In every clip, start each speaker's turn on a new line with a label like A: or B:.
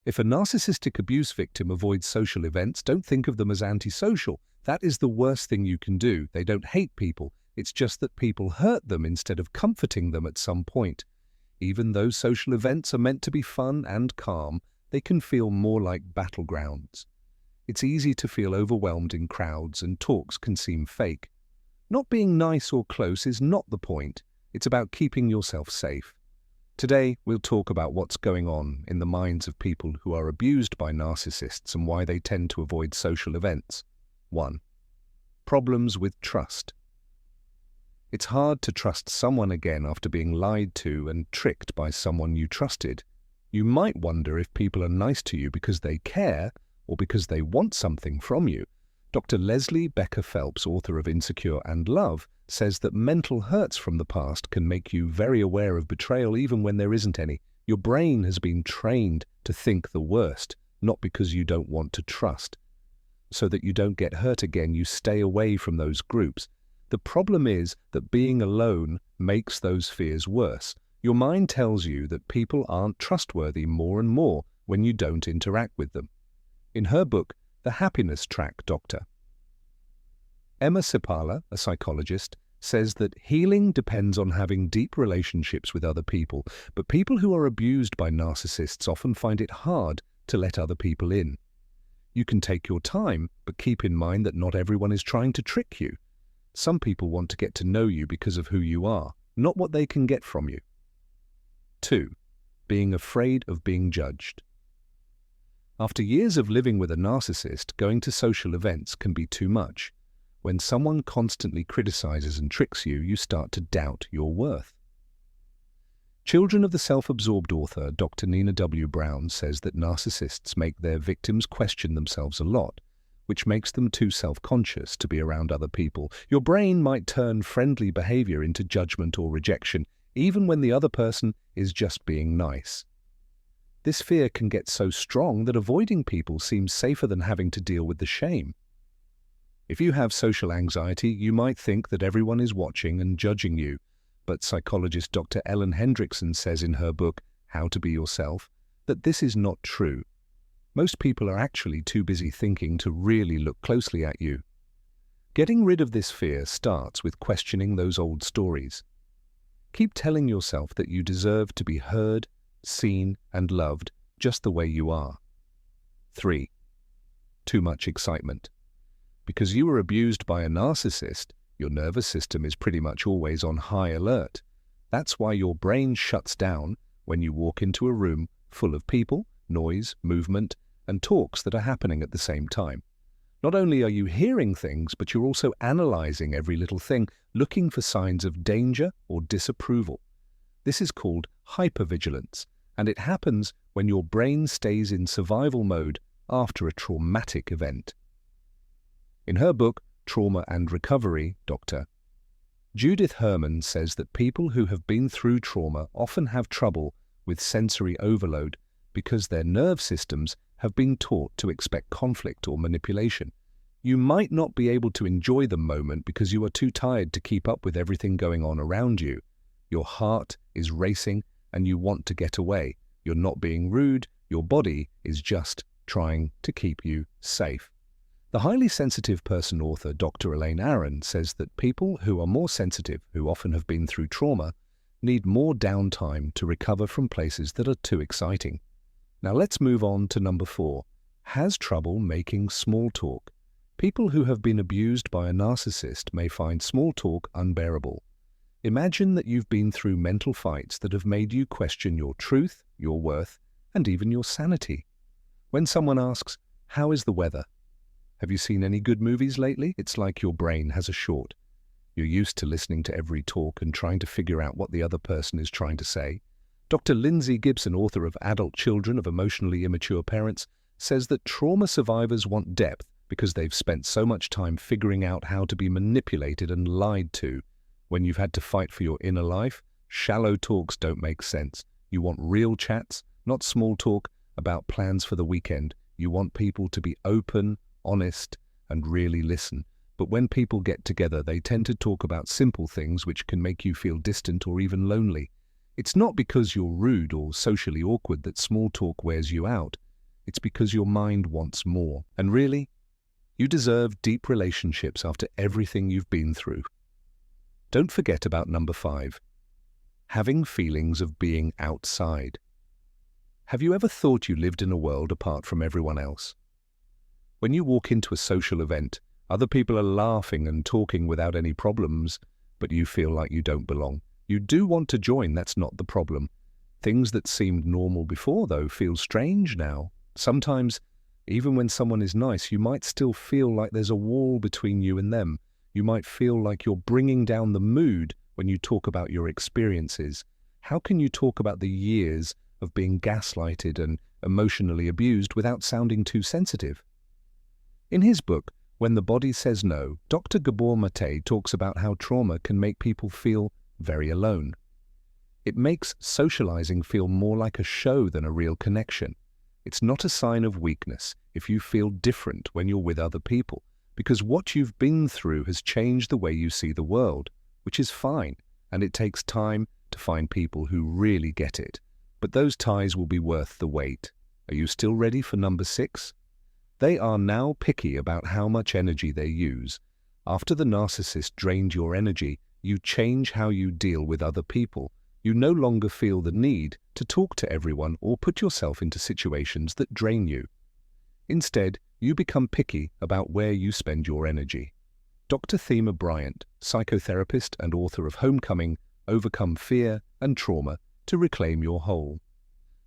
A: If a narcissistic abuse victim avoids social events, don't think of them as antisocial. That is the worst thing you can do. They don't hate people. It's just that people hurt them instead of comforting them at some point. Even though social events are meant to be fun and calm, they can feel more like battlegrounds. It's easy to feel overwhelmed in crowds, and talks can seem fake. Not being nice or close is not the point. It's about keeping yourself safe. Today, we'll talk about what's going on in the minds of people who are abused by narcissists and why they tend to avoid social events. 1. Problems with trust. It's hard to trust someone again after being lied to and tricked by someone you trusted. You might wonder if people are nice to you because they care or because they want something from you. Dr. Leslie Becker Phelps, author of Insecure and Love, says that mental hurts from the past can make you very aware of betrayal even when there isn't any. Your brain has been trained to think the worst, not because you don't want to trust. So that you don't get hurt again, you stay away from those groups. The problem is that being alone makes those fears worse. Your mind tells you that people aren't trustworthy more and more when you don't interact with them. In her book, The Happiness Track, Dr. Emma Sipala, a psychologist, says that healing depends on having deep relationships with other people, but people who are abused by narcissists often find it hard to let other people in. You can take your time, but keep in mind that not everyone is trying to trick you. Some people want to get to know you because of who you are, not what they can get from you. 2. Being afraid of being judged. After years of living with a narcissist, going to social events can be too much. When someone constantly criticizes and tricks you, you start to doubt your worth. Children of the Self-Absorbed author Dr. Nina W. Brown says that narcissists make their victims question themselves a lot, which makes them too self-conscious to be around other people. Your brain might turn friendly behavior into judgment or rejection, even when the other person is just being nice. This fear can get so strong that avoiding people seems safer than having to deal with the shame. If you have social anxiety, you might think that everyone is watching and judging you, but psychologist Dr. Ellen Hendrickson says in her book, How to Be Yourself, that this is not true. Most people are actually too busy thinking to really look closely at you. Getting rid of this fear starts with questioning those old stories. Keep telling yourself that you deserve to be heard, seen, and loved just the way you are. 3. Too much excitement. Because you were abused by a narcissist, your nervous system is pretty much always on high alert. That's why your brain shuts down when you walk into a room full of people, noise, movement, and talks that are happening at the same time. Not only are you hearing things, but you're also analyzing every little thing, looking for signs of danger or disapproval. This is called hypervigilance, and it happens when your brain stays in survival mode after a traumatic event. In her book, Trauma and Recovery, Dr. Judith Herman says that people who have been through trauma often have trouble with sensory overload because their nerve systems have been taught to expect conflict or manipulation. You might not be able to enjoy the moment because you are too tired to keep up with everything going on around you. Your heart is racing and you want to get away. You're not being rude, your body is just trying to keep you safe. The highly sensitive person author Dr. Elaine Aron says that people who are more sensitive, who often have been through trauma, need more downtime to recover from places that are too exciting. Now let's move on to number 4. Has trouble making small talk. People who have been abused by a narcissist may find small talk unbearable. Imagine that you've been through mental fights that have made you question your truth, your worth, and even your sanity. When someone asks, "How is the weather?" Have you seen any good movies lately? It's like your brain has a short. You're used to listening to every talk and trying to figure out what the other person is trying to say. Dr. Lindsay Gibson, author of Adult Children of Emotionally Immature Parents, says that trauma survivors want depth because they've spent so much time figuring out how to be manipulated and lied to. When you've had to fight for your inner life, shallow talks don't make sense. You want real chats, not small talk about plans for the weekend. You want people to be open, honest, and really listen. But when people get together, they tend to talk about simple things which can make you feel distant or even lonely. It's not because you're rude or socially awkward that small talk wears you out. It's because your mind wants more. And really, you deserve deep relationships after everything you've been through. Don't forget about number 5. Having feelings of being outside. Have you ever thought you lived in a world apart from everyone else? When you walk into a social event, other people are laughing and talking without any problems, but you feel like you don't belong. You do want to join, that's not the problem. Things that seemed normal before, though, feel strange now. Sometimes, even when someone is nice, you might still feel like there's a wall between you and them. You might feel like you're bringing down the mood when you talk about your experiences. How can you talk about the years of being gaslighted and emotionally abused without sounding too sensitive? In his book, When the Body Says No, Dr. Gabor Mate talks about how trauma can make people feel very alone. It makes socializing feel more like a show than a real connection. It's not a sign of weakness if you feel different when you're with other people, because what you've been through has changed the way you see the world, which is fine, and it takes time to find people who really get it. But those ties will be worth the wait. Are you still ready for number 6? They are now picky about how much energy they use. After the narcissist drained your energy, you change how you deal with other people. You no longer feel the need to talk to everyone or put yourself into situations that drain you. Instead, you become picky about where you spend your energy. Dr. Thema Bryant, psychotherapist and author of Homecoming, Overcome Fear and Trauma to Reclaim Your Whole.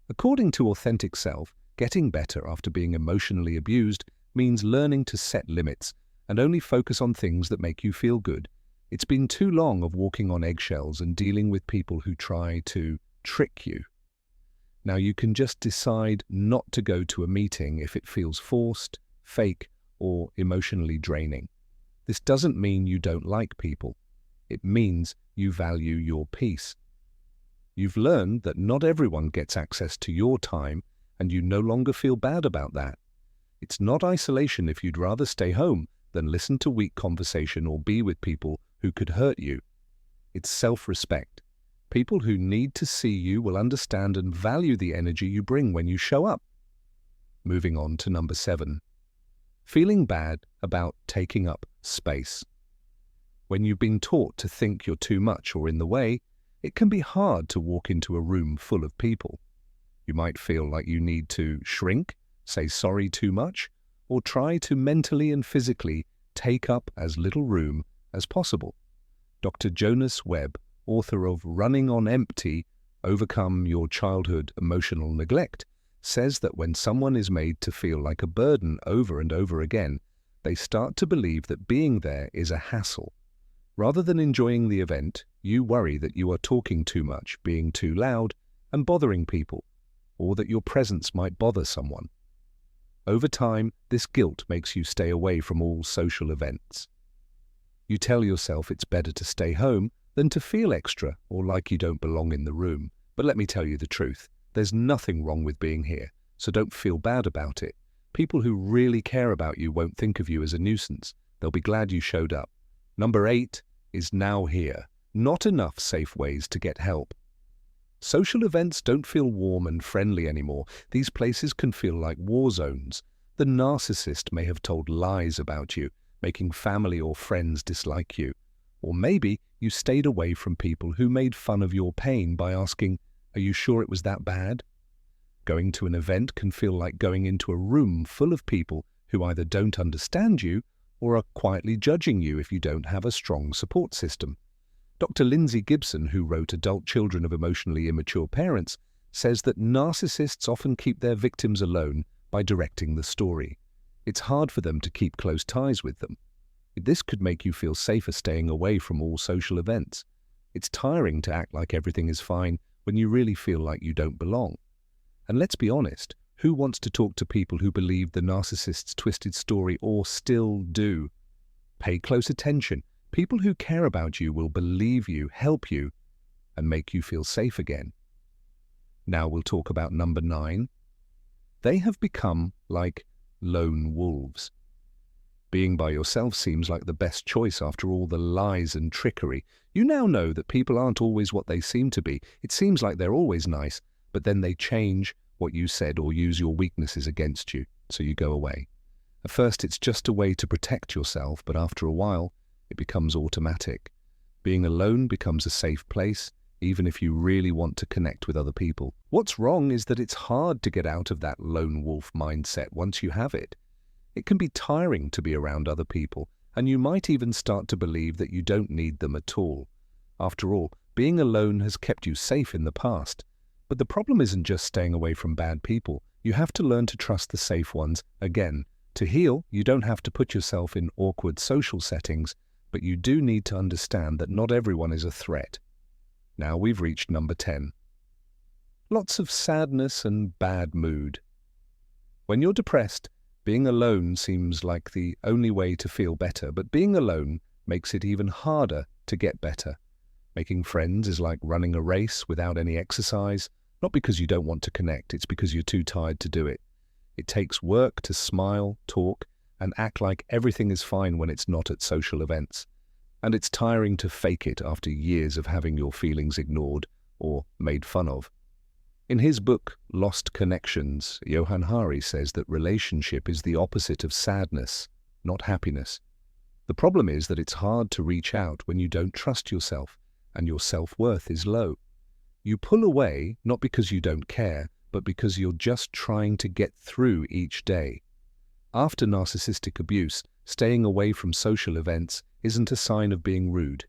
A: According to Authentic Self, getting better after being emotionally abused means learning to set limits and only focus on things that make you feel good. It's been too long of walking on eggshells and dealing with people who try to trick you. Now you can just decide not to go to a meeting if it feels forced, fake, or emotionally draining. This doesn't mean you don't like people. It means you value your peace. You've learned that not everyone gets access to your time, and you no longer feel bad about that. It's not isolation if you'd rather stay home than listen to weak conversation or be with people who could hurt you. It's self-respect. People who need to see you will understand and value the energy you bring when you show up. Moving on to number 7. Feeling bad about taking up space. When you've been taught to think you're too much or in the way, it can be hard to walk into a room full of people. You might feel like you need to shrink, say sorry too much, or try to mentally and physically take up as little room as possible. Dr. Jonas Webb, author of Running on Empty, Overcome Your Childhood Emotional Neglect, says that when someone is made to feel like a burden over and over again, they start to believe that being there is a hassle. Rather than enjoying the event, you worry that you are talking too much, being too loud, and bothering people, or that your presence might bother someone. Over time, this guilt makes you stay away from all social events. You tell yourself it's better to stay home than to feel extra or like you don't belong in the room. But let me tell you the truth. There's nothing wrong with being here, so don't feel bad about it. People who really care about you won't think of you as a nuisance. They'll be glad you showed up. Number 8 is now here. Not enough safe ways to get help. Social events don't feel warm and friendly anymore. These places can feel like war zones. The narcissist may have told lies about you, making family or friends dislike you. Or maybe you stayed away from people who made fun of your pain by asking, "Are you sure it was that bad?" Going to an event can feel like going into a room full of people who either don't understand you or are quietly judging you if you don't have a strong support system. Dr. Lindsay Gibson, who wrote Adult Children of Emotionally Immature Parents, says that narcissists often keep their victims alone by directing the story. It's hard for them to keep close ties with them. This could make you feel safer staying away from all social events. It's tiring to act like everything is fine when you really feel like you don't belong. And let's be honest, who wants to talk to people who believe the narcissist's twisted story or still do? Pay close attention. People who care about you will believe you, help you, and make you feel safe again. Now we'll talk about number 9. They have become like lone wolves. Being by yourself seems like the best choice after all the lies and trickery. You now know that people aren't always what they seem to be. It seems like they're always nice, but then they change what you said or use your weaknesses against you, so you go away. At first, it's just a way to protect yourself, but after a while, it becomes automatic. Being alone becomes a safe place, even if you really want to connect with other people. What's wrong is that it's hard to get out of that lone wolf mindset once you have it. It can be tiring to be around other people, and you might even start to believe that you don't need them at all. After all, being alone has kept you safe in the past. But the problem isn't just staying away from bad people. You have to learn to trust the safe ones. Again, to heal, you don't have to put yourself in awkward social settings, but you do need to understand that not everyone is a threat. Now we've reached number 10. Lots of sadness and bad mood. When you're depressed, being alone seems like the only way to feel better, but being alone makes it even harder to get better. Making friends is like running a race without any exercise, not because you don't want to connect, it's because you're too tired to do it. It takes work to smile, talk, and act like everything is fine when it's not at social events. And it's tiring to fake it after years of having your feelings ignored or made fun of. In his book, Lost Connections, Johann Hari says that relationship is the opposite of sadness, not happiness. The problem is that it's hard to reach out when you don't trust yourself and your self-worth is low. You pull away not because you don't care, but because you're just trying to get through each day. After narcissistic abuse, staying away from social events isn't a sign of being rude.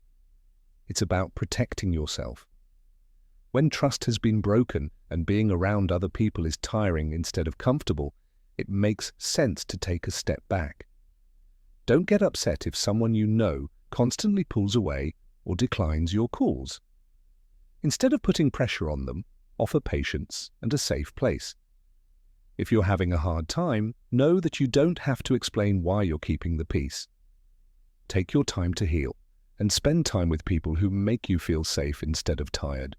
A: It's about protecting yourself. When trust has been broken and being around other people is tiring instead of comfortable, it makes sense to take a step back. Don't get upset if someone you know constantly pulls away or declines your calls. Instead of putting pressure on them, offer patience and a safe place. If you're having a hard time, know that you don't have to explain why you're keeping the peace. Take your time to heal and spend time with people who make you feel safe instead of tired.